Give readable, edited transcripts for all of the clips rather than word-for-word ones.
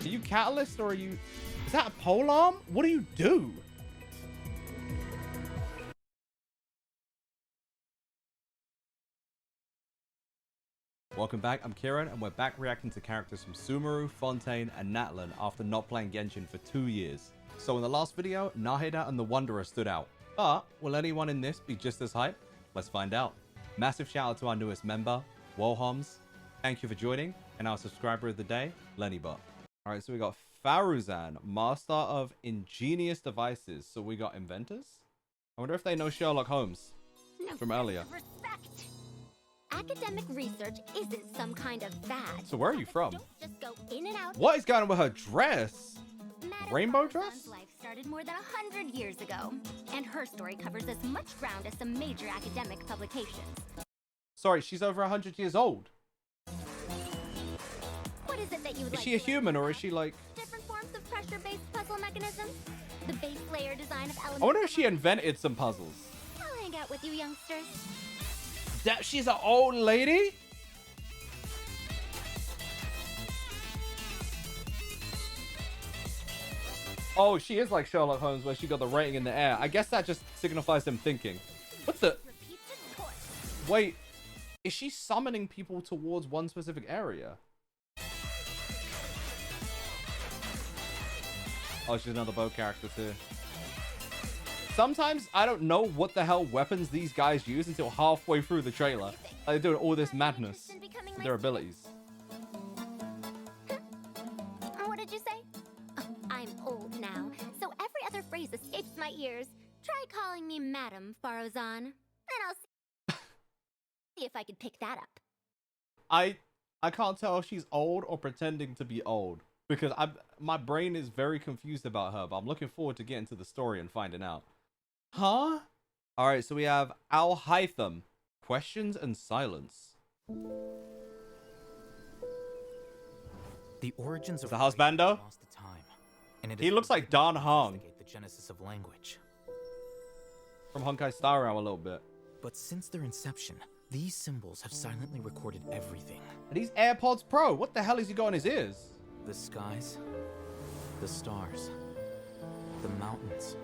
Are you catalyst or are you... Is that a pole arm? What do you do? Welcome back, I'm Kieran, and we're back reacting to characters from Sumeru, Fontaine, and Natlan after not playing Genshin for 2 years. So in the last video, Nahida and the Wanderer stood out. But will anyone in this be just as hype? Let's find out. Massive shout out to our newest member, Wohoms. Thank you for joining, and our subscriber of the day, Lennybot. Alright, so we got Faruzan, master of ingenious devices. So we got inventors? I wonder if they know Sherlock Holmes from earlier. Academic research isn't some kind of fad. So where are you from? Don't just go in and out. What is going on with her dress? Rainbow dress? Life started more than 100 years ago, and her story covers as much ground as some major academic publications. Sorry, she's over 100 years old. What is it that you would Is like she a to human learn or about? is she like... Different forms of pressure-based puzzle mechanisms? The base layer design of elements... I wonder if she invented some puzzles. I'll hang out with you youngsters. That she's an old lady? Oh, she is like Sherlock Holmes where she got the rating in the air. I guess that just signifies them thinking. What the? Repeat this course. Wait, is she summoning people towards one specific area? Oh, she's another bow character too. Sometimes I don't know what the hell weapons these guys use until halfway through the trailer. Like they're doing all this madness with their abilities. What did you say? Oh, I'm old now, so every other phrase escapes my ears. Try calling me Madam Faruzan, and I'll see if I could pick that up. I can't tell if she's old or pretending to be old because my brain is very confused about her, but I'm looking forward to getting to the story and finding out. Huh? All right, so we have Alhaitham. Questions and silence. The origins of the husbando? lost to time, and it He is looks like Don Hong investigate the genesis of language. from Honkai Star Rail a little bit. But since their inception, these symbols have silently recorded everything. And these AirPods Pro, what the hell has he got in his ears? The skies, the stars, the mountains,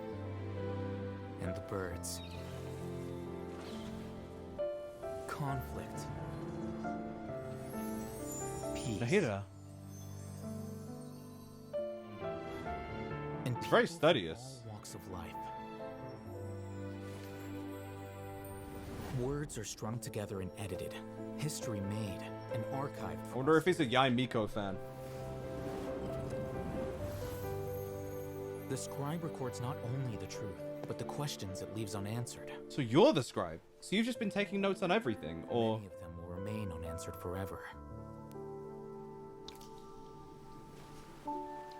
and the birds. Conflict. Peace. Dehya. And It's very people from studious. all walks of life. Words are strung together and edited, history made, and archived. I wonder if he's a Yaoyao Miko fan. The scribe records not only the truth, but the questions it leaves unanswered. So you're the scribe. So you've just been taking notes on everything, or... Many of them will remain unanswered forever.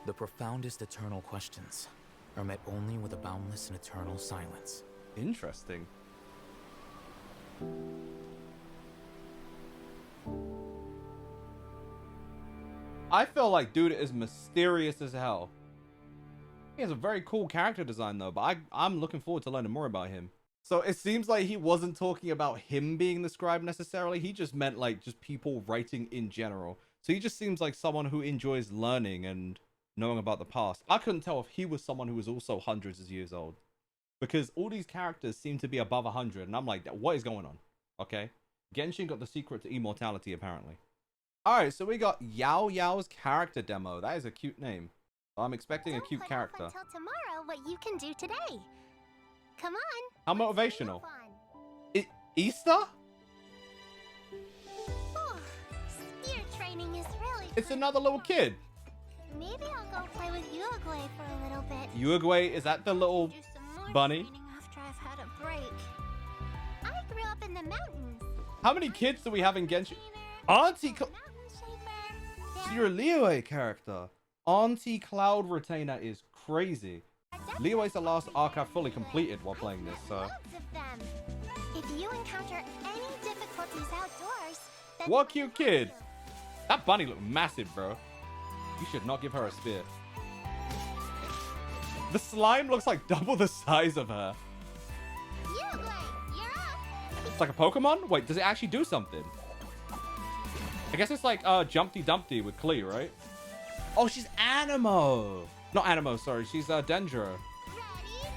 The profoundest eternal questions are met only with a boundless and eternal silence. Interesting. I feel like dude is mysterious as hell. He has a very cool character design though, but I'm looking forward to learning more about him. So it seems like he wasn't talking about him being the scribe necessarily. He just meant like just people writing in general. So he just seems like someone who enjoys learning and knowing about the past. I couldn't tell if he was someone who was also hundreds of years old, because all these characters seem to be above 100, and I'm like, what is going on? Okay, Genshin got the secret to immortality apparently. All right, so we got Yaoyao's character demo. That is a cute name. I'm expecting a cute character. Don't put off until tomorrow what you can do today. Come on. How motivational. Easter? Oh, spear training is really It's fun. another little kid. Maybe I'll go play with Uruguay for a little bit. Uruguay, is that the little Do some more bunny? training after I've had a break. I grew up in the mountains. How many kids do we have in Genshin? Auntie Mountain shaper. So you're a Liyue character. Auntie Cloud Retainer is crazy. Liyue's the last arc I've fully completed while playing this, so... Loads of them. If you encounter any difficulties outdoors, then What a cute kid. That bunny looked massive, bro. You should not give her a spear. The slime looks like double the size of her. Uruguay, you're up. It's like a Pokemon? Wait, does it actually do something? I guess it's like Jumpty Dumpty with Klee, right? Oh, she's Animo. Not Animo, sorry. She's Dendro. Ready,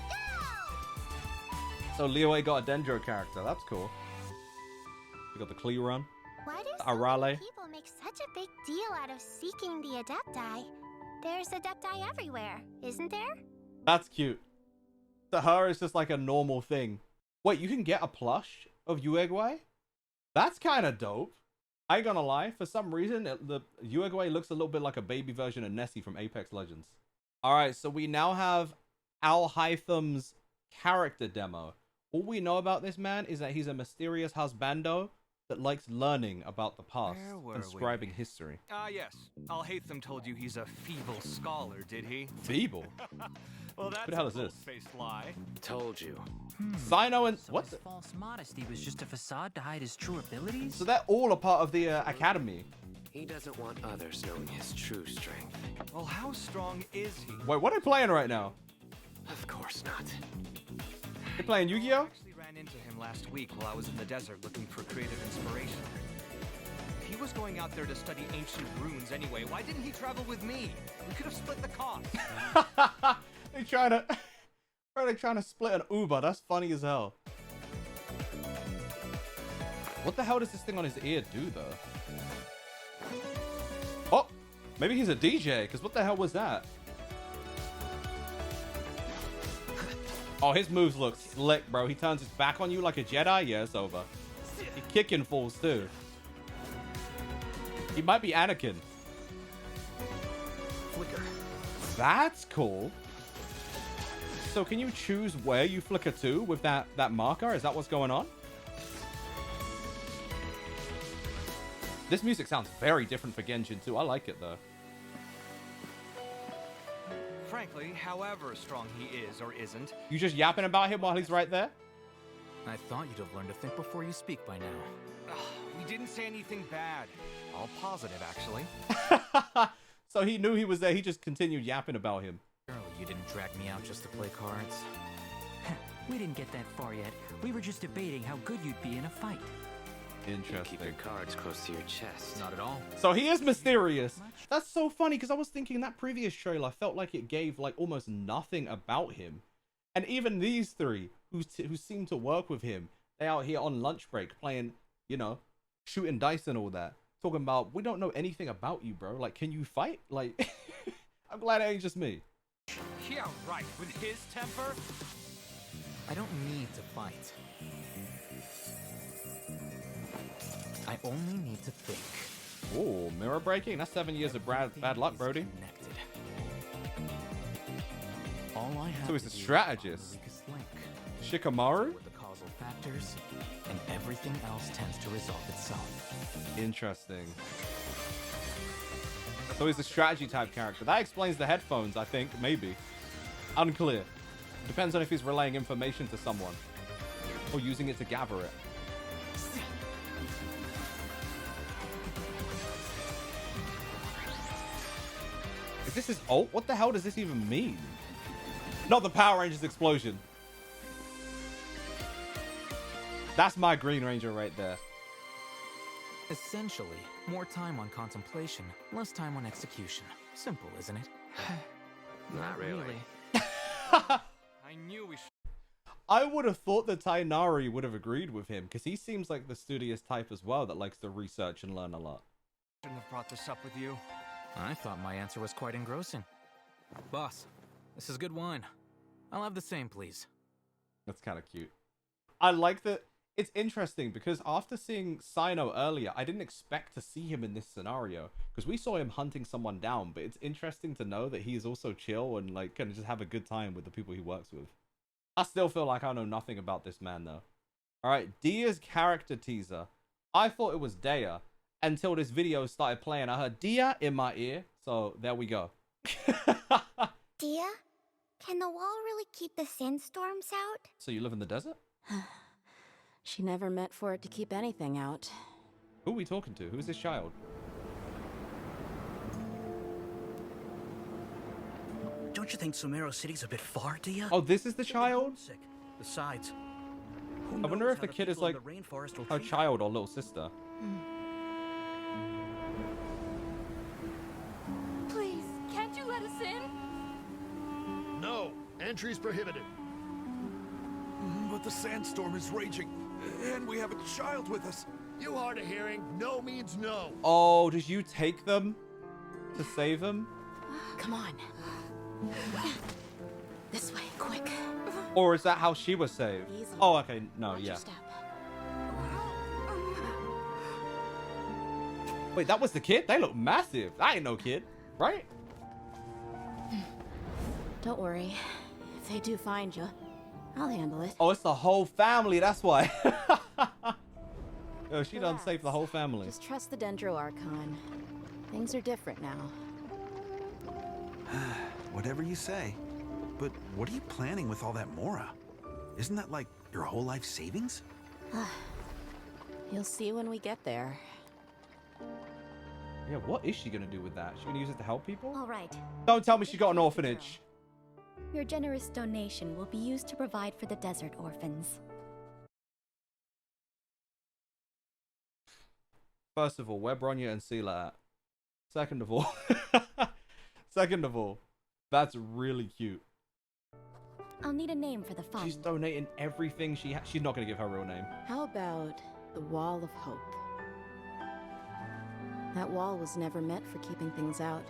go! So Liyue got a Dendro character. That's cool. We got the Kieran. Why do The so Arale. many people make such a big deal out of seeking the Adepti? There's Adepti everywhere, isn't there? That's cute. To her, it's just like a normal thing. Wait, you can get a plush of Uruguay? That's kind of dope. I ain't gonna lie. For some reason, the Uruguay looks a little bit like a baby version of Nessie from Apex Legends. All right, so we now have Alhaitham's character demo. All we know about this man is that he's a mysterious husbando that likes learning about the past and scribing history. Yes. Alhaitham told you he's a feeble scholar, did he? Feeble? Well, that's Who the hell is this? Faced lie. Told you. Sino and... So what? his false modesty was just a facade to hide his true abilities? So they're all a part of the academy. He doesn't want others knowing his true strength. Well, how strong is he? Wait, what are they playing right now? Of course not. They playing I Yu-Gi-Oh? actually ran into him last week while I was in the desert looking for creative inspiration. If he was going out there to study ancient runes anyway, why didn't he travel with me? We could have split the cost. They're trying to split an Uber. That's funny as hell. What the hell does this thing on his ear do, though? Oh, maybe he's a DJ, because what the hell was that? Oh, his moves look slick, bro. He turns his back on you like a Jedi. Yeah, it's over. He kicking fools, too. He might be Anakin. Flicker. That's cool. So can you choose where you flicker to with that marker? Is that what's going on? This music sounds very different for Genshin too. I like it though. Frankly, however strong he is or isn't, You just yapping about him while he's right there? I thought you'd have learned to think before you speak by now. we didn't say anything bad. All positive, actually. So he knew he was there. He just continued yapping about him. Surely you didn't drag me out just to play cards. We didn't get that far yet. We were just debating how good you'd be in a fight. Interesting. Keep your cards close to your chest. Not at all. So he is mysterious. That's so funny because I was thinking that previous trailer felt like it gave like almost nothing about him. And even these three who seem to work with him, they out here on lunch break playing, you know, shooting dice and all that. Talking about, we don't know anything about you, bro. Like, can you fight? Like, I'm glad it ain't just me. Yeah, right. With his temper? I don't need to fight. I only need to think. Oh, mirror breaking? That's 7 years of bad luck, Brody. Connected. All I have So he's to a do is strategist. follow the weakest link. Shikamaru? With the causal factors, and everything else tends to resolve itself. Interesting. So he's a strategy type character. That explains the headphones, I think. Maybe. Unclear. Depends on if he's relaying information to someone. Or using it to gather it. Is this his ult? What the hell does this even mean? Not the Power Rangers explosion. That's my Green Ranger right there. Essentially, more time on contemplation, less time on execution. Simple, isn't it? Not really. I knew we I would have thought that Tainari would have agreed with him because he seems like the studious type as well that likes to research and learn a lot. shouldn't have brought this up with you. I thought my answer was quite engrossing. Boss, this is good wine. I'll have the same, please. That's kind of cute. I like that. It's interesting because after seeing Sino earlier, I didn't expect to see him in this scenario because we saw him hunting someone down, but it's interesting to know that he is also chill and like can just have a good time with the people he works with. I still feel like I know nothing about this man though. All right, Dehya's character teaser. I thought it was Dehya until this video started playing. I heard Dehya in my ear, so there we go. Dehya, can the wall really keep the sandstorms out? So you live in the desert? She never meant for it to keep anything out. Who are we talking to? Who's this child? Don't you think Sumeru City's a bit far, Dehya? Oh, this is the child? Sick. Besides, who I wonder knows if how the the kid is people in like the rainforest will her treat child or little sister. Please, Entry's prohibited. But the sandstorm is raging, and we have a child with us. You hard of hearing? No means no. Oh, did you take them to save him? Come on. This way, quick. Or is that how she was saved? Easy. Oh, okay. No, Watch yeah. your step. Wait, that was the kid? They look massive. That ain't no kid, right? Don't worry. If they do find you, I'll handle it. Oh, it's the whole family. That's why. Oh, she done Relax. saved the whole family. Just trust the Dendro Archon. Things are different now. Whatever you say. But what are you planning with all that Mora? Isn't that like your whole life savings? You'll see when we get there. Yeah, what is she gonna do with that? She gonna use it to help people? All right. Don't tell me she got an orphanage. Your generous donation will be used to provide for the desert orphans. First of all, where Bronya and Sela at? Second of all, that's really cute. I'll need a name for the fund. She's donating everything she has. She's not gonna give her real name. How about the Wall of Hope? That wall was never meant for keeping things out.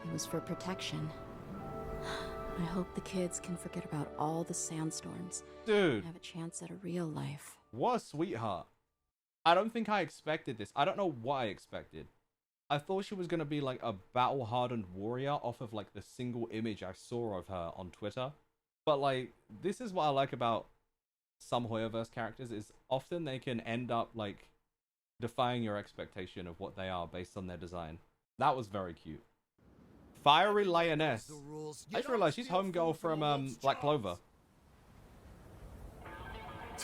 It was for protection. I hope the kids can forget about all the sandstorms. Dude. And have a chance at a real life. What a sweetheart. I don't think I expected this. I don't know what I expected. I thought she was going to be like a battle-hardened warrior off of like the single image I saw of her on Twitter. But like, this is what I like about some Hoyoverse characters, is often they can end up like defying your expectation of what they are based on their design. That was very cute. Fiery Lioness. I just realized she's homegirl from Black Clover.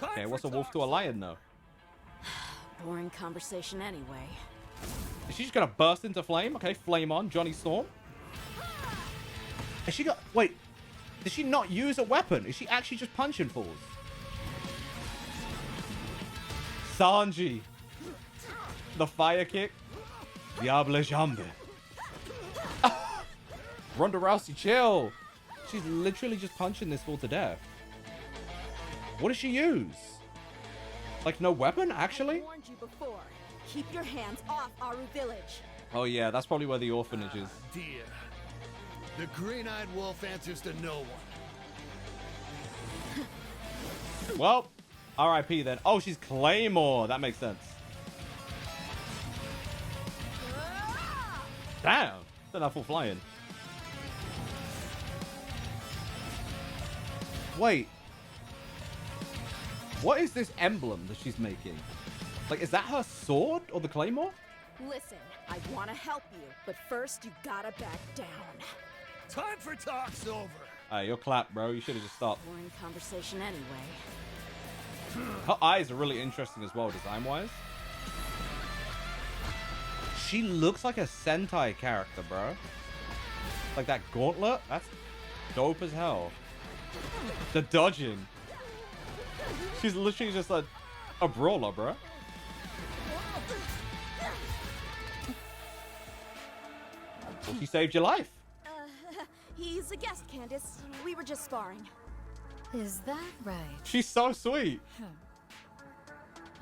Okay, what's a wolf to a lion though? Boring conversation anyway. Is she just gonna burst into flame? Okay, flame on, Johnny Storm. Has she got... Wait, did she not use a weapon? Is she actually just punching fools? Sanji. The fire kick. Diable Jambe. Ronda Rousey, chill. She's literally just punching this fool to death. What does she use? Like no weapon, actually? I warned you before. Keep your hands off Aru Village. Oh yeah, that's probably where the orphanage is. Dear. The green-eyed wolf answers to no one. Well, R.I.P. then. Oh, she's Claymore. That makes sense. Damn. They're not full flying. Wait. What is this emblem that she's making? Like, is that her sword or the Claymore? Listen, I want to help you, but first you gotta back down. Time for talk's over. Alright, you're clapped, bro. You should have just stopped. Boring conversation anyway. Her eyes are really interesting as well, design-wise. She looks like a Sentai character, bro. Like that gauntlet? That's dope as hell. The dodging. She's literally just a brawler, bro. Well, she saved your life. He's a guest, Candace. We were just sparring. Is that right? She's so sweet.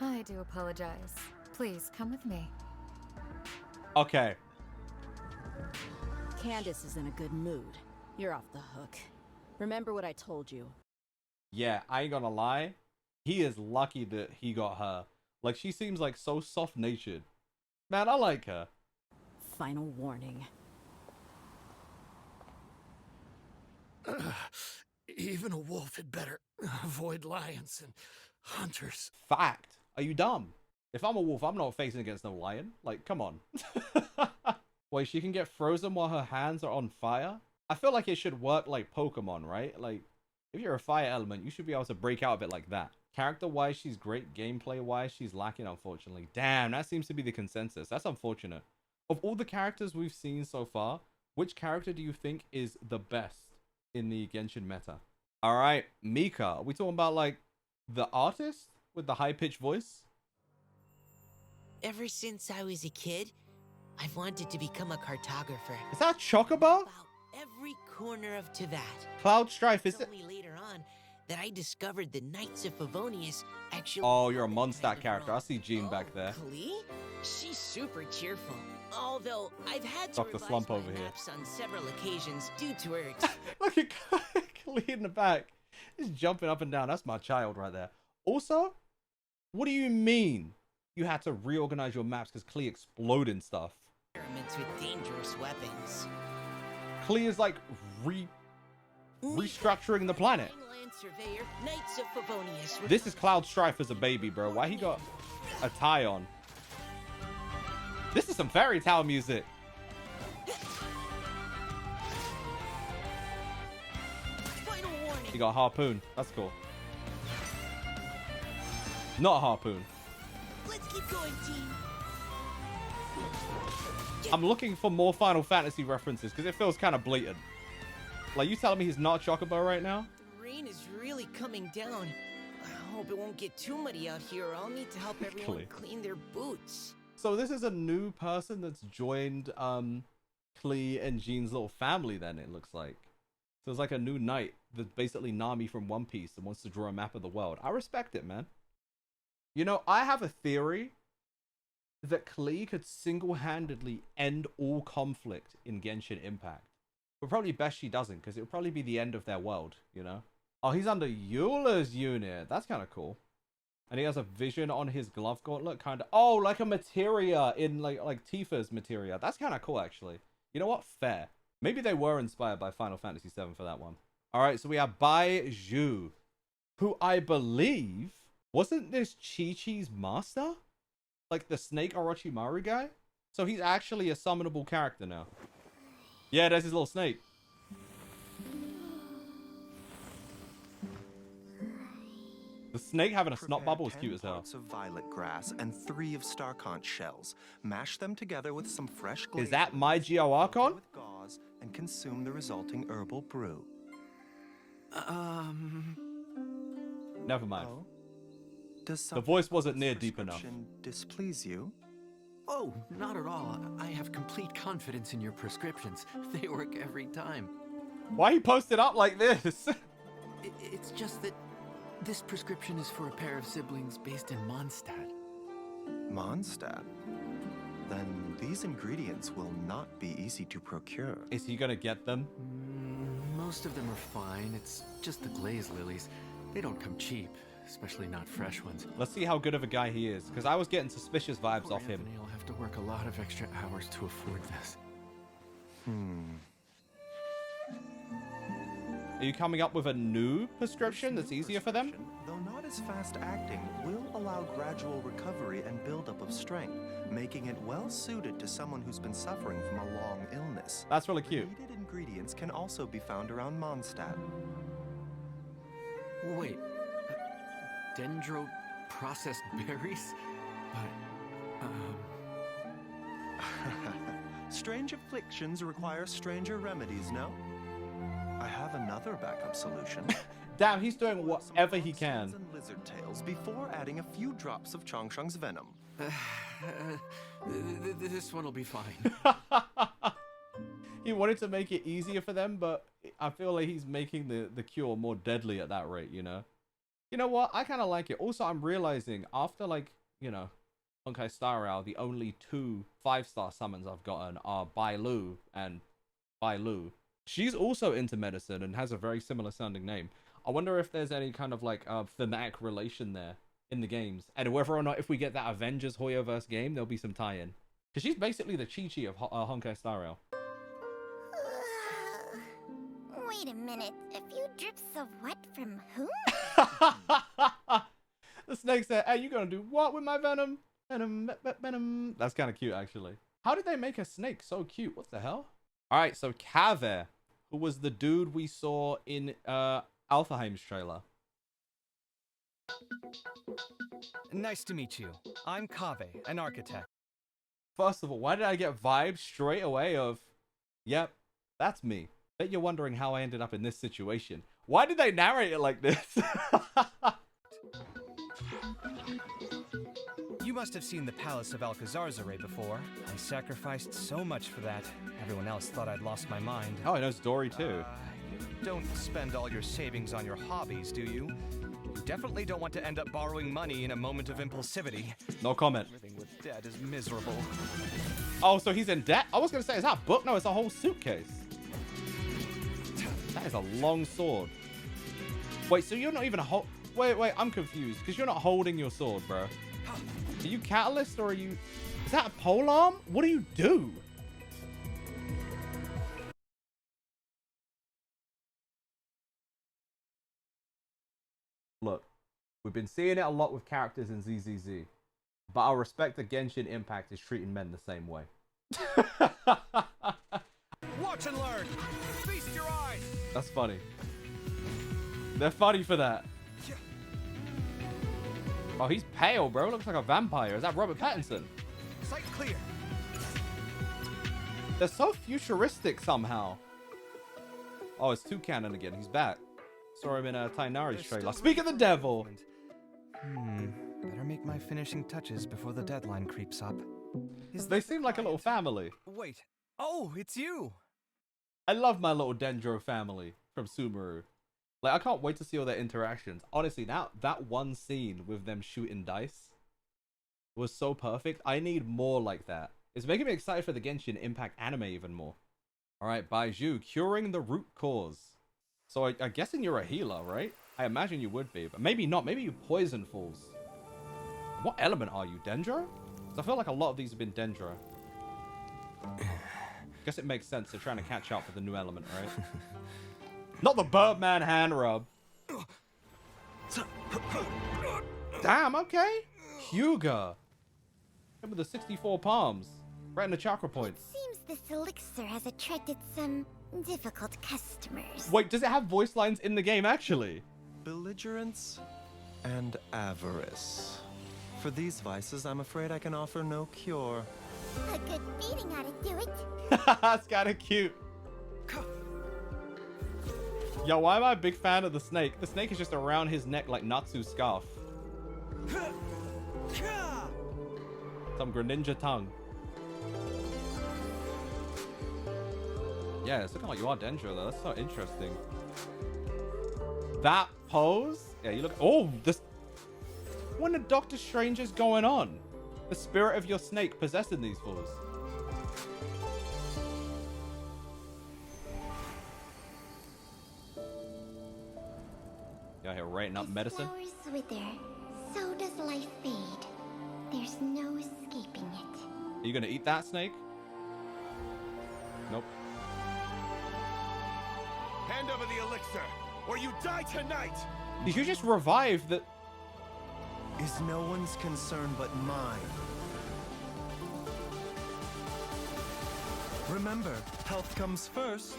I do apologize. Please come with me. Okay. Candace is in a good mood. You're off the hook. Remember what I told you. Yeah, I ain't gonna lie. He is lucky that he got her. Like, she seems like so soft-natured. Man, I like her. Final warning. Even a wolf had better avoid lions and hunters. Fact. Are you dumb? If I'm a wolf, I'm not facing against no lion. Like, come on. Wait, she can get frozen while her hands are on fire? I feel like it should work like Pokemon, right? Like, if you're a fire element, you should be able to break out of it like that. Character-wise, she's great. Gameplay-wise, she's lacking, unfortunately. Damn, that seems to be the consensus. That's unfortunate. Of all the characters we've seen so far, which character do you think is the best in the Genshin meta? All right, Mika. Are we talking about, like, the artist with the high-pitched voice? Ever since I was a kid, I've wanted to become a cartographer. Is that Chocobo? About every corner of Teyvat. Cloud Strife, is It's it? only later on that I discovered the Knights of Favonius actually... Oh, you're a Mondstadt character. I see Jean back there. Klee? She's super cheerful. Although I've had to Dr. revise Slump my over here. maps on several occasions due to her... Look at Klee in the back. He's jumping up and down. That's my child right there. Also, what do you mean you had to reorganize your maps because Klee exploding stuff? experiments with dangerous weapons. Klee is like restructuring the planet. Land Surveyor, Knights of Favonius. This is Cloud Strife as a baby, bro. Why he got a tie on? This is some fairy tale music. Final warning. He got a harpoon. That's cool. Not a harpoon. Let's keep going, team. I'm looking for more Final Fantasy references because it feels kind of blatant. Like, you telling me he's not Chocobo right now? The rain is really coming down. I hope it won't get too muddy out here, or I'll need to help everyone clean their boots. So this is a new person that's joined Klee and Jean's little family then, it looks like. So it's like a new knight that's basically Nami from One Piece and wants to draw a map of the world. I respect it, man. You know, I have a theory that Klee could single-handedly end all conflict in Genshin Impact. But probably best she doesn't, because it would probably be the end of their world, you know? Oh, he's under Eula's unit. That's kind of cool. And he has a vision on his glove gauntlet, kind of. Oh, like a materia in like Tifa's materia. That's kind of cool, actually. You know what? Fair. Maybe they were inspired by Final Fantasy VII for that one. All right, so we have Baizhu, who I believe wasn't this Chi-Chi's master, like the Snake Orochimaru guy. So he's actually a summonable character now. Yeah, there's his little snake. The snake having a snot bubble is cute as hell. Parts of violet grass and 3 of star conch shells. Mash them together with some fresh glaze. Is that my Geo Archon? With gauze and consume the resulting herbal brew. Never mind. Oh? Does The voice wasn't near deep enough. Displease you? Oh, not at all. I have complete confidence in your prescriptions. They work every time. Why he posted up like this? It's just that this prescription is for a pair of siblings based in Mondstadt. Mondstadt? Then these ingredients will not be easy to procure. Is he gonna get them? Most of them are fine. It's just the glazed lilies. They don't come cheap, especially not fresh ones. Let's see how good of a guy he is, because I was getting suspicious vibes off him. I'll have to work a lot of extra hours to afford this. Are you coming up with a new prescription that's easier for them? Though not as fast acting, will allow gradual recovery and buildup of strength, making it well suited to someone who's been suffering from a long illness. That's really cute. The needed ingredients can also be found around Mondstadt. Wait, dendro processed berries? But, Strange afflictions require stranger remedies, no? I have another backup solution. Damn, he's doing whatever he can. And lizard tails before adding a few drops of Chongsheng's venom. This one will be fine. He wanted to make it easier for them, but I feel like he's making the cure more deadly at that rate, you know? You know what? I kind of like it. Also, I'm realizing after, like, you know, Honkai Star Rail, the only 2 5-star summons I've gotten are Bailu and Bailu. She's also into medicine and has a very similar sounding name. I wonder if there's any kind of like thematic relation there in the games, and whether or not if we get that Avengers Hoyoverse game, there'll be some tie-in. Because she's basically the Chi-Chi of Honkai Star Rail. Wait a minute. A few drips of what from whom? The snake said, hey, you gonna do what with my venom? Venom. That's kind of cute, actually. How did they make a snake so cute? What the hell? All right, so Kaveh, who was the dude we saw in Alhaitham's trailer. Nice to meet you. I'm Kaveh, an architect. First of all, why did I get vibes straight away of, yep, that's me. Bet you're wondering how I ended up in this situation. Why did they narrate it like this? You must have seen the Palace of Alcazarzaray before. I sacrificed so much for that. Everyone else thought I'd lost my mind. Oh, he knows Dory too. You don't spend all your savings on your hobbies, do you? You definitely don't want to end up borrowing money in a moment of impulsivity. No comment. Living with debt is miserable. Oh, so he's in debt? I was going to say, is that a book? No, it's a whole suitcase. That is a long sword. Wait, so you're not even Wait, I'm confused. Because you're not holding your sword, bro. Are you Catalyst or are you... Is that a polearm? What do you do? Look, we've been seeing it a lot with characters in ZZZ. But I respect the Genshin Impact is treating men the same way. Watch and learn. Feast your eyes. That's funny. They're funny for that. Oh, he's pale, bro. Looks like a vampire. Is that Robert Pattinson? Sight clear. They're so futuristic somehow. Oh, it's Toucan again. He's back. Saw him in a Tainari's trailer. Speak of the devil. Better make my finishing touches before the deadline creeps up. They seem like a little family. Wait. Oh, it's you. I love my little Dendro family from Sumeru. Like, I can't wait to see all their interactions. Honestly, that one scene with them shooting dice was so perfect. I need more like that. It's making me excited for the Genshin Impact anime even more. All right, Baizhu, curing the root cause. So I'm guessing you're a healer, right? I imagine you would be, but maybe not. Maybe you poison fools. What element are you, Dendro? Because I feel like a lot of these have been Dendro. Guess it makes sense. They're trying to catch up with the new element, right? Not the Birdman hand rub. Damn, okay. Hyuga. Him with the 64 palms. Right in the chakra points. Seems this elixir has attracted some difficult customers. Wait, does it have voice lines in the game, actually? Belligerence and avarice. For these vices, I'm afraid I can offer no cure. A good beating ought to do it. That's kind of cute. Yo, why am I a big fan of the snake? The snake is just around his neck like Natsu's scarf. Some Greninja tongue. Yeah, it's looking like you are Dendro though. That's so interesting. That pose? Yeah, you look... Oh, this... What in the Doctor Strange is going on? The spirit of your snake possessing these fools. You're here rating up medicine. Flowers wither, so does life fade. There's no escaping it. Are you gonna eat that snake? Nope. Hand over the elixir, or you die tonight! Did you just revive the... Is no one's concern but mine. Remember, health comes first.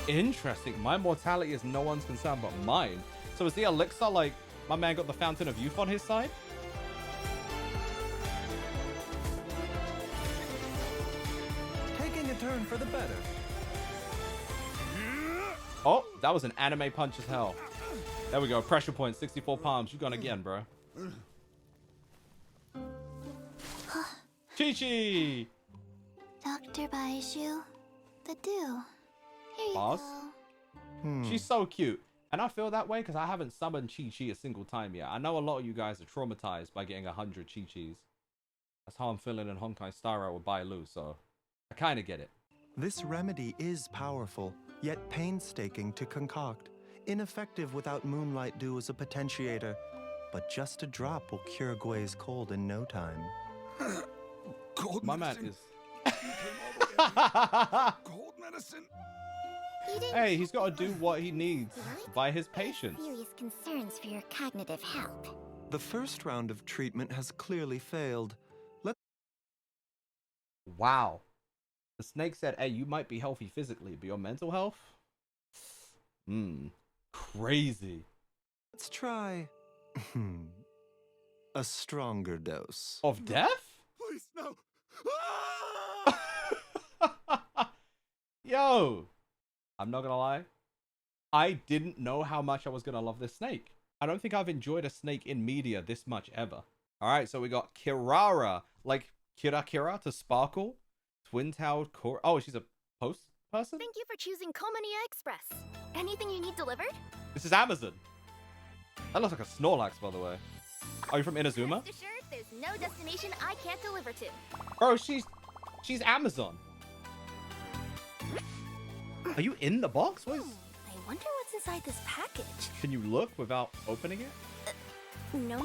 Interesting. My mortality is no one's concern but mine. So is the elixir like my man got the Fountain of Youth on his side? Taking a turn for the better. Oh, that was an anime punch as hell. There we go. Pressure point, 64 palms. You gone again, bro. Chi-Chi! Dr. Baizhu, the dew. Here you Boss? go. She's so cute. And I feel that way because I haven't summoned Chi-Chi a single time yet. I know a lot of you guys are traumatized by getting 100 Chi-Chis. That's how I'm feeling in Honkai Star Rail with Bailu, so I kind of get it. This remedy is powerful, yet painstaking to concoct. Ineffective without Moonlight Dew as a potentiator, but just a drop will cure Gui's cold in no time. Cold My medicine. man is... Cold medicine? Hey, he's got to do what he needs by his patients. Serious concerns for your cognitive health. The first round of treatment has clearly failed. Wow. The snake said, hey, you might be healthy physically, but your mental health? Crazy. Let's try a stronger dose. Of death? Please, no. Yo, I'm not gonna lie. I didn't know how much I was gonna love this snake. I don't think I've enjoyed a snake in media this much ever. All right, so we got Kirara, like Kira to sparkle, twin-tailed core. Oh, she's a post person? Thank you for choosing Komania Express. Anything you need delivered? This is Amazon. That looks like a Snorlax, by the way. Are you from Inazuma? Rest assured, there's no destination I can't deliver to. Bro, she's Amazon. Are you in the box? What is... I wonder what's inside this package. Can you look without opening it? No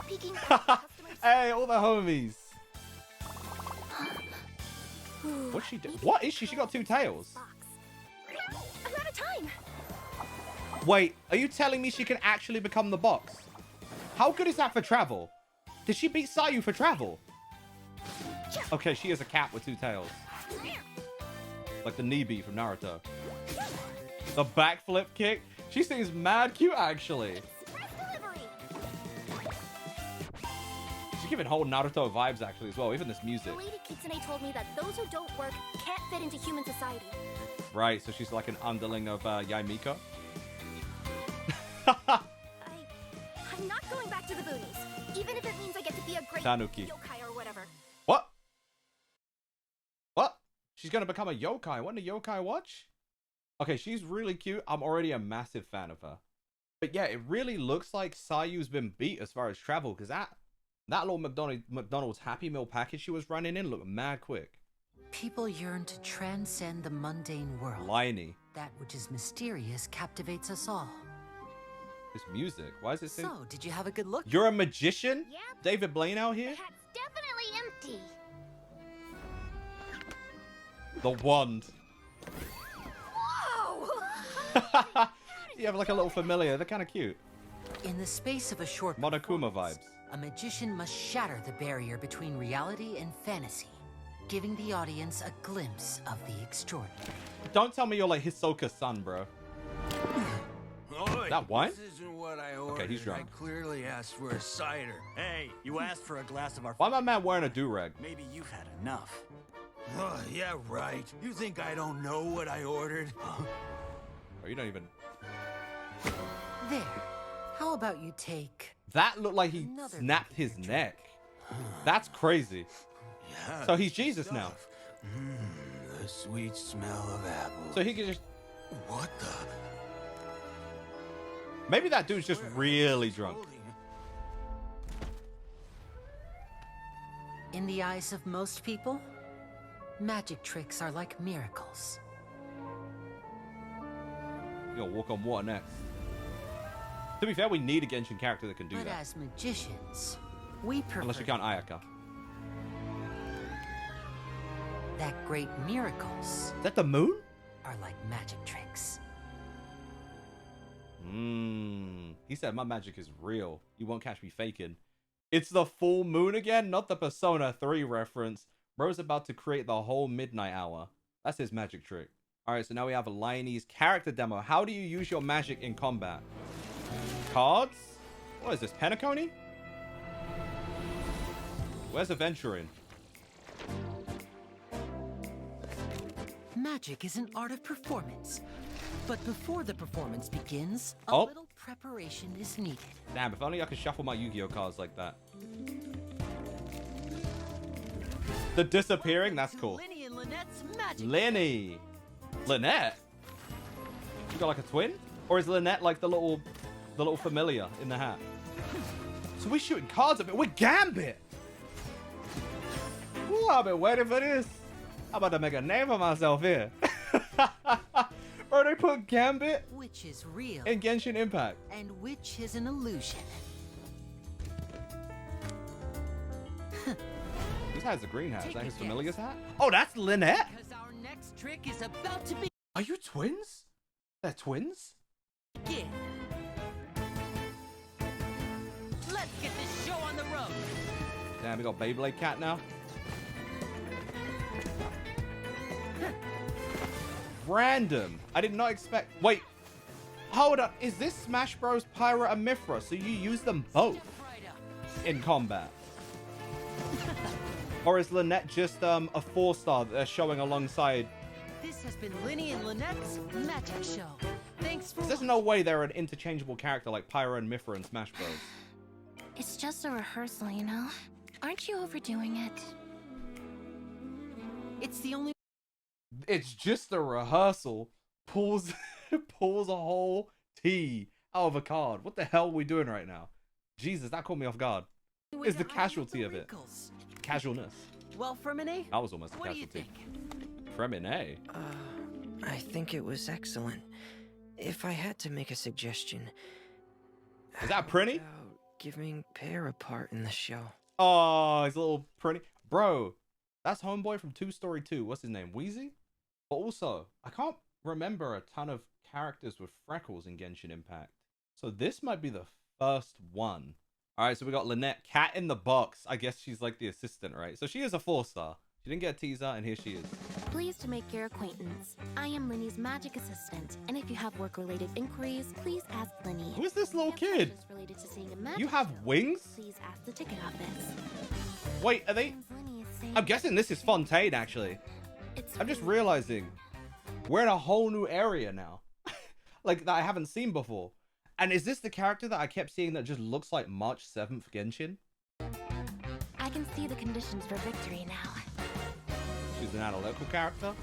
peeking. Hey, all the homies. What's she doing? What is she? She got 2 tails. I'm out of time. Wait, are you telling me she can actually become the box? How good is that for travel? Did she beat Sayu for travel? Okay, she is a cat with 2 tails. Like the Nibi from Naruto. The backflip kick. She seems mad cute, actually. She's giving whole Naruto vibes, actually, as well. Even this music. The Lady Kitsune told me that those who don't work can't fit into human society. Right, so she's like an underling of Mika. I'm not going back to the boonies, even if it means I get to be a great Tanuki. yokai or whatever. What? What? She's gonna become a yokai. What in a yokai watch? Okay, she's really cute. I'm already a massive fan of her. But yeah, it really looks like Sayu's been beat as far as travel, because that little McDonald's Happy Meal package she was running in looked mad quick. People yearn to transcend the mundane world. Lyney. That which is mysterious captivates us all. This music, why is it saying... So, did you have a good look? You're a magician? Yep. David Blaine out here? The hat's definitely empty. The wand. Whoa! You have like a little familiar. They're kind of cute. In the space of a short Monokuma vibes. A magician must shatter the barrier between reality and fantasy, giving the audience a glimpse of the extraordinary. Don't tell me you're like Hisoka's son, bro. Oi, that wine? This isn't what I ordered. Okay, he's drunk. I clearly asked for a cider. Hey, you asked for a glass of our... Why my man wearing a do-rag? Maybe you've had enough. Oh, yeah, right. You think I don't know what I ordered? Oh, you don't even... There. How about you take... That looked like he snapped his neck. That's crazy. Yeah, so he's Jesus now. The sweet smell of apples. So he can just... What the... Maybe that dude's just really drunk. In the eyes of most people, magic tricks are like miracles. You'll walk on water next. To be fair, we need a Genshin character that can do but that. As magicians, we prefer... Unless you count Ayaka. That great miracles... Is that the moon? ...are like magic tricks. He said my magic is real. You won't catch me faking. It's the full moon again, not the Persona 3 reference. Bro's about to create the whole midnight hour. That's his magic trick. Alright, so now we have Lyney's character demo. How do you use your magic in combat? Cards? What is this, Penacony? Where's Adventuring? Magic is an art of performance. But before the performance begins, a little preparation is needed. Damn, if only I could shuffle my Yu-Gi-Oh cards like that. The disappearing? That's cool. Lyney and Lynette's magic. Lyney. Lynette? You got like a twin? Or is Lynette like the little familiar in the hat? So we're shooting cards at it. We're Gambit! Ooh, I've been waiting for this. I'm about to make a name for myself here. Bro, they put Gambit which is real in Genshin Impact. And which is an illusion. Whose hat is the green hat? Is that his familiar's hat? Oh, that's Lynette? Because our next trick is about to be... Are you twins? They're twins? Yeah. Let's get this show on the road. Damn, we got Beyblade Cat now. Random. I did not expect... Wait. Hold up. Is this Smash Bros. Pyra and Mithra? So you use them both in combat? Or is Lynette just a 4-star that they're showing alongside? This has been Lyney and Lynette's Magic Show. Thanks for... There's no way they're an interchangeable character like Pyra and Mithra in Smash Bros. It's just a rehearsal, you know? Aren't you overdoing it? It's the only... It's just a rehearsal. Pulls pulls a whole T out of a card. What the hell are we doing right now? Jesus, that caught me off guard. Is the casualty of it. Casualness. Well, Freminet? That was almost a casualty. Freminet? I think it was excellent. If I had to make a suggestion... Is that Prinny? Giving Pear a part in the show. Oh, he's a little Prinny. Bro, that's homeboy from 2 Story 2. What's his name? Wheezy? But also, I can't remember a ton of characters with freckles in Genshin Impact. So this might be the first one. Alright, so we got Lynette. Cat in the box. I guess she's like the assistant, right? So she is a 4-star. She didn't get a teaser, and here she is. Pleased to make your acquaintance. I am Lyney's magic assistant, and if you have work-related inquiries, please ask Lyney. Who is this little kid? Related to seeing a magic You have wings? Please ask the ticket office. Wait, are they... I'm guessing this is Fontaine, actually. I'm just realizing we're in a whole new area now. Like, that I haven't seen before. And is this the character that I kept seeing that just looks like March 7th Genshin? I can see the conditions for victory now. She's an analytical character.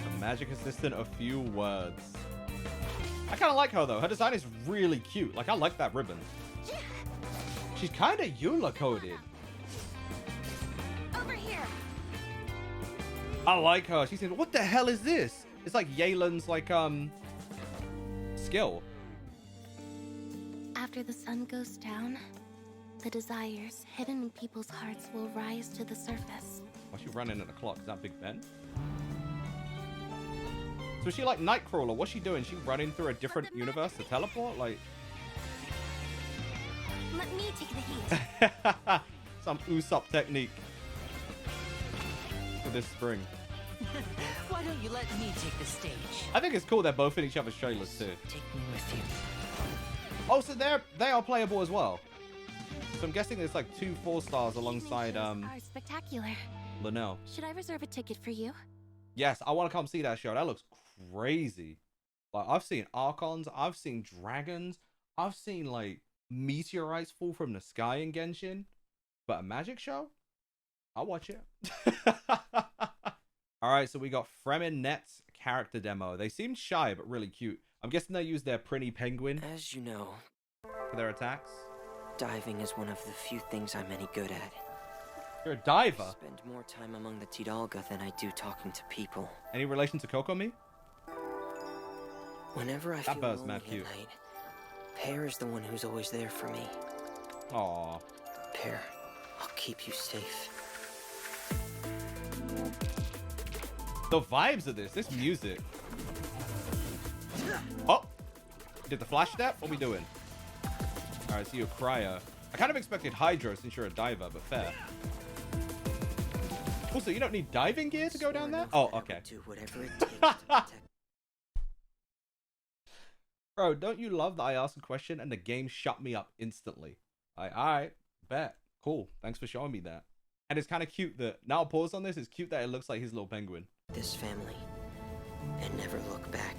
A magic assistant, a few words. I kind of like her, though. Her design is really cute. Like, I like that ribbon. She's kind of Eula-coded. Over here. I like her. She said, what the hell is this? It's like Yelan's, like, skill. After the sun goes down, the desires hidden in people's hearts will rise to the surface. Why's she running at the clock? Is that Big Ben? So is she like Nightcrawler? What's she doing? She running through a different universe to teleport? Like... Let me take the heat. Some Usopp technique. For this spring. Why don't you let me take the stage? I think it's cool they're both in each other's trailers too. Take me with you. Oh, so they are playable as well. So I'm guessing there's like 2 4-stars alongside Are spectacular. Linnell. Should I reserve a ticket for you? Yes, I want to come see that show. That looks crazy. Like, I've seen Archons, I've seen dragons, I've seen like meteorites fall from the sky in Genshin. But a magic show? I'll watch it. Alright, so we got Freminet's character demo. They seem shy, but really cute. I'm guessing they use their pretty penguin. As you know, for their attacks. Diving is one of the few things I'm any good at. You're a diver? I spend more time among the Tidalga than I do talking to people. Any relation to Kokomi? Whenever I that feel bird's lonely mad cute. at night, Pear is the one who's always there for me. Aww. Pear, I'll keep you safe. The vibes of this music. Oh! Did the flash step? What are we doing? Alright, so you're a cryo. I kind of expected Hydro since you're a diver, but fair. Also, you don't need diving gear to go down there? Oh, okay. Do whatever it takes to protect. Bro, don't you love that I asked a question and the game shut me up instantly? Alright, bet. Cool. Thanks for showing me that. And it's kind of cute that, now I'll pause on this, it's cute that it looks like his little penguin. This family, and never look back.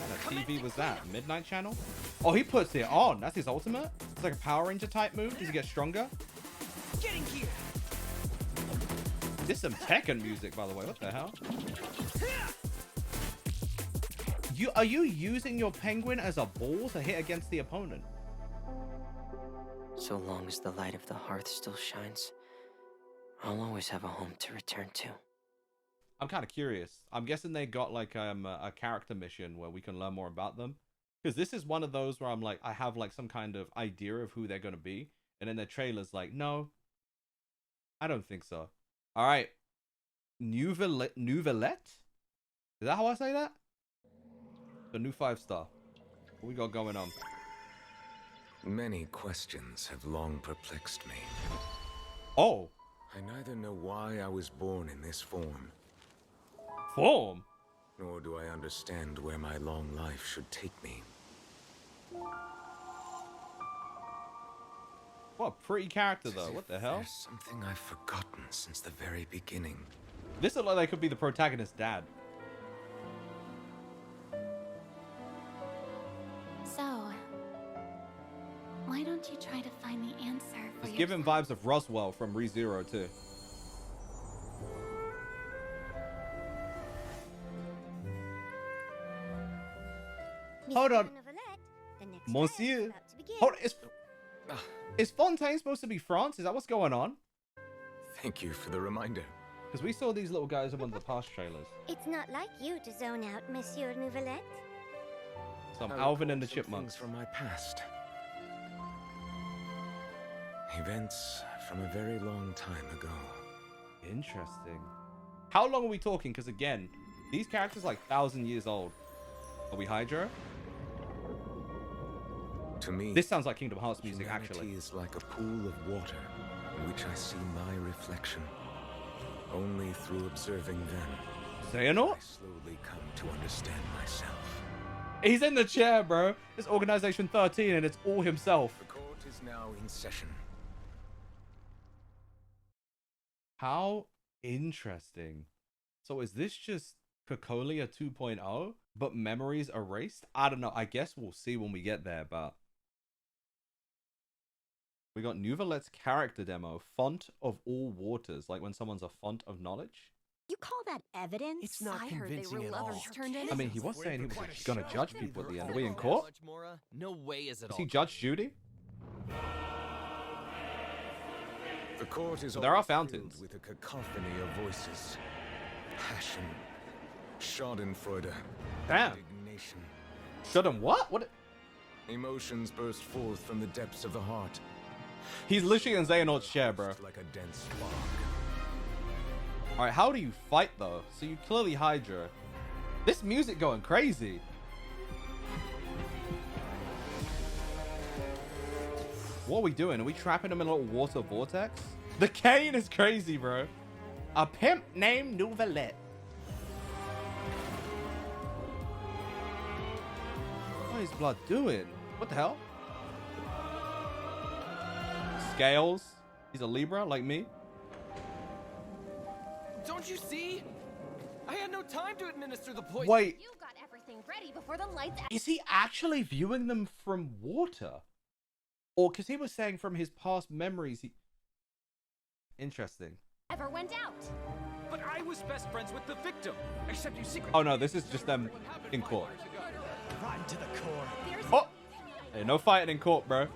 What kind of TV was that? Midnight Channel? Oh, he puts it on. That's his ultimate? It's like a Power Ranger type move. Does he get stronger? Getting here. This is some Tekken music, by the way. What the hell? Are you using your penguin as a ball to hit against the opponent? So long as the light of the hearth still shines, I'll always have a home to return to. I'm kind of curious. I'm guessing they got like a character mission where we can learn more about them. Because this is one of those where I'm like, I have like some kind of idea of who they're going to be. And then their trailer's like, no, I don't think so. All right. Neuvillette? Is that how I say that? The new 5-star. What we got going on? Many questions have long perplexed me. Oh. I neither know why I was born in this form. Form? Nor do I understand where my long life should take me. What a pretty character, though. What the hell? There's something I've forgotten since the very beginning. This looks like they could be the protagonist's dad. So, Why don't you try to find the answer for It's giving vibes of Roswell from ReZero too. Hold on. Monsieur. Hold on. Is Fontaine supposed to be France? Is that what's going on? Thank you for the reminder. Because we saw these little guys in one of the past trailers. It's not like you to zone out, Monsieur Neuvillette. Some Alvin and the Chipmunks from my past. Events from a very long time ago. Interesting. How long are we talking? Because again, these characters are like 1,000 years old. Are we Hydra? To me, this sounds like Kingdom Hearts music, actually. Is like a pool of water in which I see my reflection. Only through observing them, Xehanort? I slowly come to understand myself. He's in the chair, bro. It's Organization 13, and it's all himself. The court is now in session. How interesting. So is this just Cocolia 2.0, but memories erased? I don't know. I guess we'll see when we get there, but... We got Neuvillette's character demo, Font of All Waters, like when someone's a font of knowledge. You call that evidence? It's not I heard they convincing were at lovers all. turned in. I mean, he was saying he was going to judge people at the end. Are we in court? No way is it Is he Judge Judy? The court is there are fountains. With a cacophony of voices. Passion. Schadenfreude. Damn. Indignation. Schaden what? What? Emotions burst forth from the depths of the heart. He's literally in Xehanort's chair, bro. Like a dense spark. Alright, how do you fight, though? So you clearly Hydra. This music going crazy. What are we doing? Are we trapping him in a little water vortex? The cane is crazy, bro. A pimp named Neuvillette. What is blood doing? What the hell? Scales. He's a Libra, like me. Don't you see? I had no time to administer the poison. Wait. You got everything ready before the lights. Is he actually viewing them from water? Or because he was saying from his past memories, he... Interesting. Ever went out? But I was best friends with the victim. Except you secretly... Oh no, this is just them in court. Rotten to the core. Oh! Hey, no fighting in court, bro.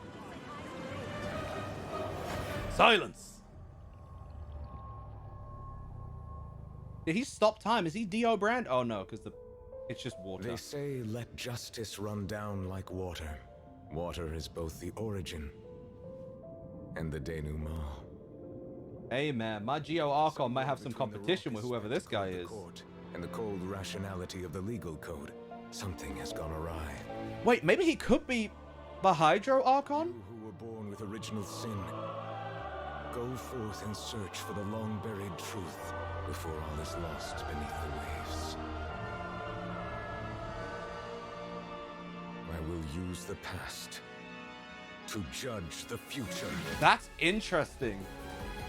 Silence! Did he stop time? Is he Dio Brand? Oh no, because it's just water. They say let justice run down like water. Water is both the origin and the denouement. Hey man, my Geo Archon might have some competition with whoever this guy is. And the cold rationality of the legal code. Something has gone awry. Wait, maybe he could be the Hydro Archon? You who were born with original sin, go forth and search for the long-buried truth before all is lost beneath the waves. I will use the past to judge the future. That's interesting.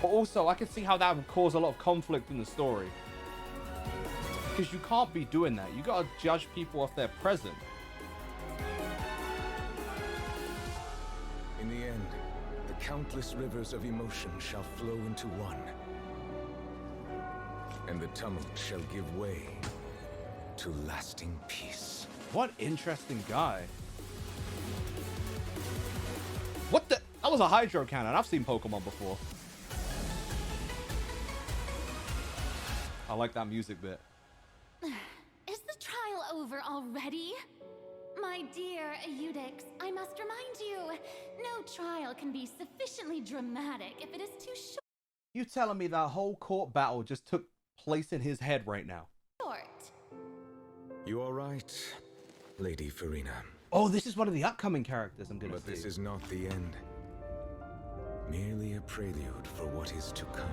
But also, I can see how that would cause a lot of conflict in the story. Because you can't be doing that. You gotta judge people off their present. In the end, the countless rivers of emotion shall flow into one. And the tumult shall give way to lasting peace. What interesting guy. What the? That was a Hydro Cannon. I've seen Pokemon before. I like that music bit. Is the trial over already? My dear Eudix, I must remind you, no trial can be sufficiently dramatic if it is too You telling me that whole court battle just took place in his head right now? short. You are right, Lady Farina. Oh, this is one of the upcoming characters I'm gonna see. But this is not the end. Merely a prelude for what is to come.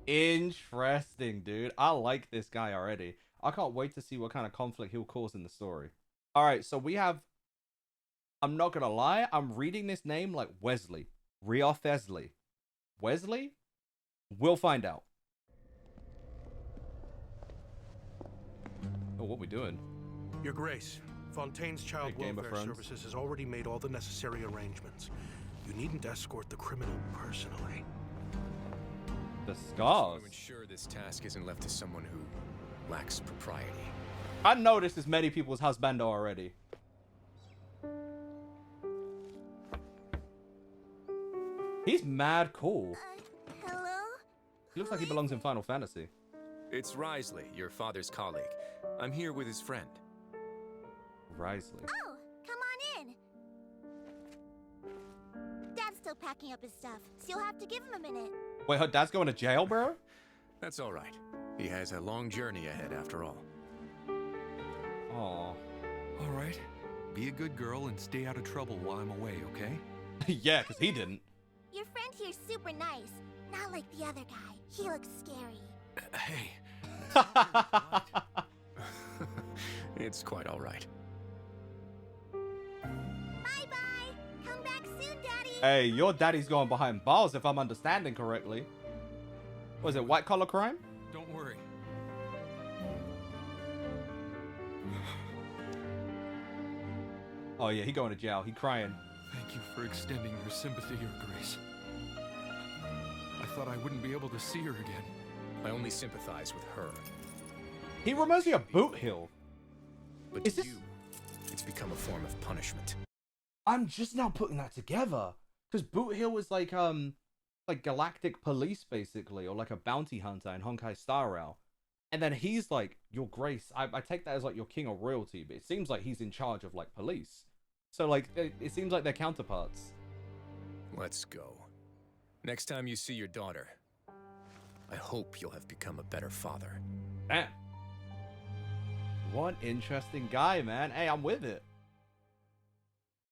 Interesting, dude. I like this guy already. I can't wait to see what kind of conflict he'll cause in the story. All right, so we have... I'm not gonna lie, I'm reading this name like Wesley. Wriothesley. Wesley? We'll find out. Oh, what we doing? Your Grace, Fontaine's child welfare services has already made all the necessary arrangements. You needn't escort the criminal personally. The scars. To ensure this task isn't left to someone who lacks propriety. I noticed as many people's husband already. He's mad cool. Hello? He looks like he belongs in Final Fantasy. It's Wriothesley, your father's colleague. I'm here with his friend. Wriothesley. Oh, come on in. Dad's still packing up his stuff, so you'll have to give him a minute. Wait, her dad's going to jail, bro? That's all right. He has a long journey ahead after all. Aw. All right. Be a good girl and stay out of trouble while I'm away, okay? Yeah, because he didn't. Your friend here's super nice. Not like the other guy. He looks scary. Hey. It's quite all right. Bye-bye. Come back soon, Daddy. Hey, your daddy's going behind bars if I'm understanding correctly. Was it white collar crime? Don't worry. Oh yeah, he going to jail. He crying. Thank you for extending your sympathy, Your Grace. I thought I wouldn't be able to see her again. I only sympathize with her. He reminds me of Boot Hill. But to you, it's become a form of punishment. I'm just now putting that together. Because Boot Hill is like galactic police, basically, or like a bounty hunter in Honkai Star Rail. And then he's like, Your Grace. I take that as like your king of royalty, but it seems like he's in charge of like police. So like, it seems like they're counterparts. Let's go. Next time you see your daughter, I hope you'll have become a better father. Damn. One interesting guy, man. Hey, I'm with it.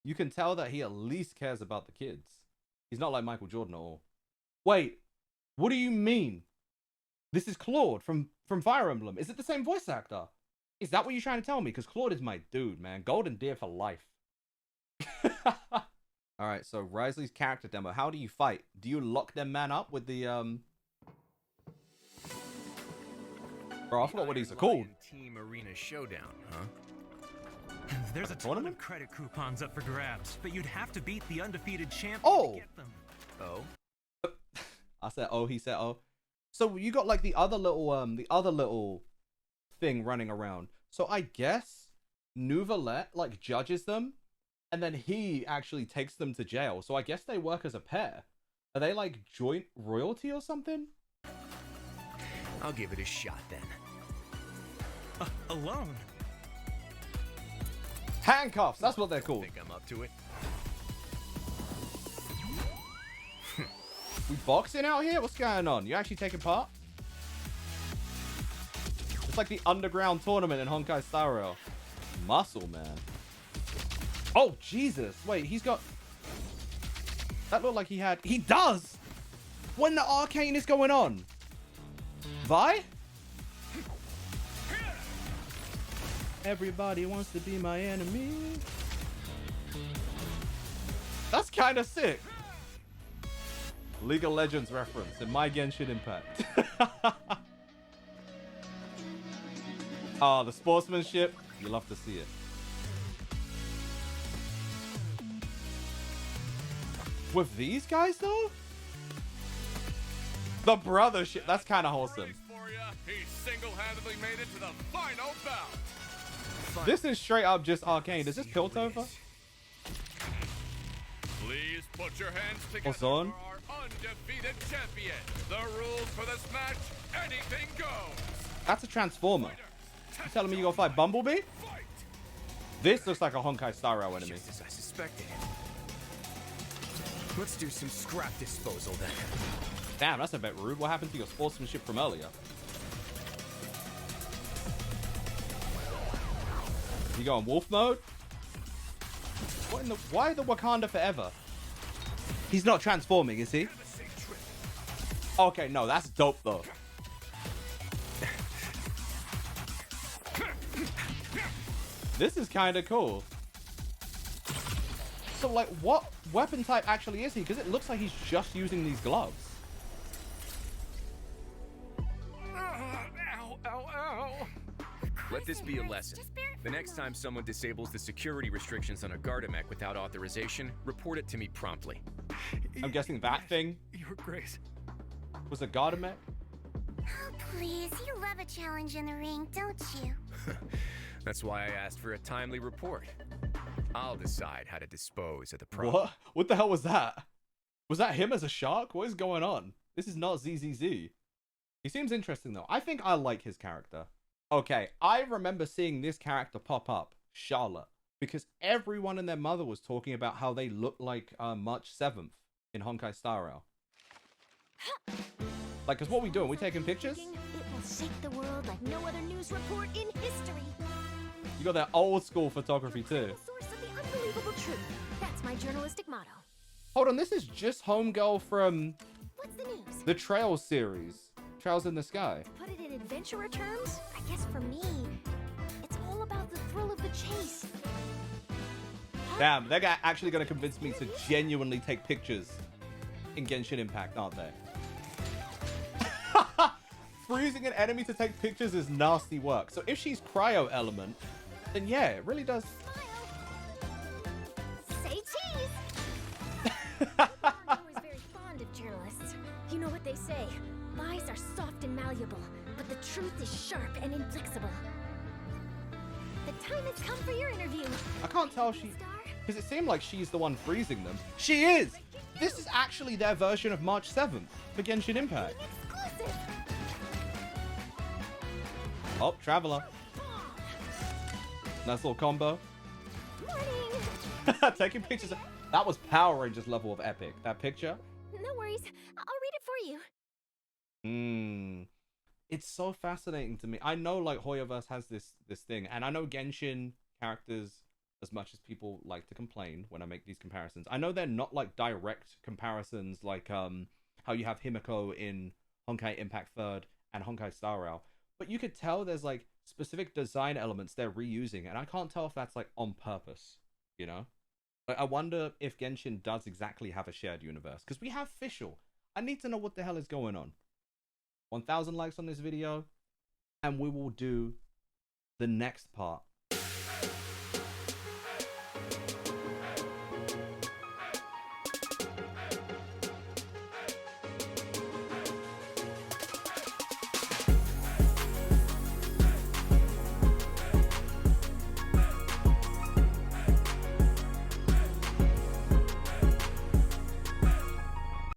You can tell that he at least cares about the kids. He's not like Michael Jordan at all. Wait, what do you mean? This is Claude from Fire Emblem. Is it the same voice actor? Is that what you're trying to tell me? Because Claude is my dude, man. Golden Deer for life. Alright, so Wriothesley's character demo. How do you fight? Do you lock them man up with the Bro, I forgot what these are called. Team Arena Showdown, huh? There's a ton of credit coupons up for grabs, but you'd have to beat the undefeated champion Oh! to get them. Oh? I said oh, he said oh. So you got like the other little thing running around. So I guess Neuvillette like judges them, and then he actually takes them to jail. So I guess they work as a pair. Are they like joint royalty or something? I'll give it a shot then. Alone? Handcuffs, that's what they're called. Think I'm up to it? We boxing out here? What's going on? You actually taking part? It's like the underground tournament in Honkai Star Rail. Muscle, man. Oh, Jesus. Wait, he's got... That looked like he had... He does! When the arcane is going on. Vi? Everybody wants to be my enemy. That's kind of sick. League of Legends reference in my Genshin Impact. Oh, the sportsmanship. You love to see it. With these guys, though? The brothership. That's kind of wholesome. He single-handedly made it to the final bout. This is straight up just arcane. Does this Piltover? Please put your hands together What's on? for our undefeated champion. The rules for this match, anything goes. That's a Transformer. You telling me you gonna fight Bumblebee? This looks like a Honkai Star Rail enemy. Just as I suspected. Let's do some scrap disposal then. Damn, that's a bit rude. What happened to your sportsmanship from earlier? You going wolf mode? What in the... Why the Wakanda forever? He's not transforming, is he? Okay, no, that's dope though. This is kind of cool. So, like, what weapon type actually is he? Because it looks like he's just using these gloves. Ow, ow, ow. Let this be a lesson. Just bear The next time someone disables the security restrictions on a Gardamek without authorization, report it to me promptly. I'm guessing that thing Your Grace was a Gardamek. Oh, please, you love a challenge in the ring, don't you? That's why I asked for a timely report. I'll decide how to dispose of the problem. What? What the hell was that? Was that him as a shark? What is going on? This is not ZZZ. He seems interesting though. I think I like his character. Okay, I remember seeing this character pop up, Charlotte, because everyone and their mother was talking about how they look like March 7th in Honkai Star Rail. Like, cause what we doing? We taking pictures? It will shake the world like no other news report in history. You got that old school photography too. Source of the unbelievable truth. That's my journalistic motto. Hold on, this is just Homegirl from What's the news? the Trails series. Trails in the Sky. Put it in adventurer terms? I guess for me, it's all about the thrill of the chase. Damn, they're actually going to convince me to genuinely take pictures in Genshin Impact, aren't they? Freezing an enemy to take pictures is nasty work. So if she's cryo element, then yeah, it really does. Say cheese! I'm always very fond of journalists. You know what they say, lies are soft and malleable, but the truth is sharp and inflexible. The time has come for your interview. I can't tell if she... Because it seemed like she's the one freezing them. She is! This is actually their version of March 7th for Genshin Impact. Exclusive! Oh, Traveler. Nice little combo. Taking pictures. That was Power Rangers level of epic. That picture. No worries. I'll read it for you. It's so fascinating to me. I know like Hoyoverse has this thing, and I know Genshin characters, as much as people like to complain when I make these comparisons, I know they're not like direct comparisons like how you have Himiko in Honkai Impact 3rd and Honkai Star Rail. But you could tell there's like specific design elements they're reusing, and I can't tell if that's like on purpose, you know? Like, I wonder if Genshin does exactly have a shared universe, because we have Fischl. I need to know what the hell is going on. 1,000 likes on this video, and we will do the next part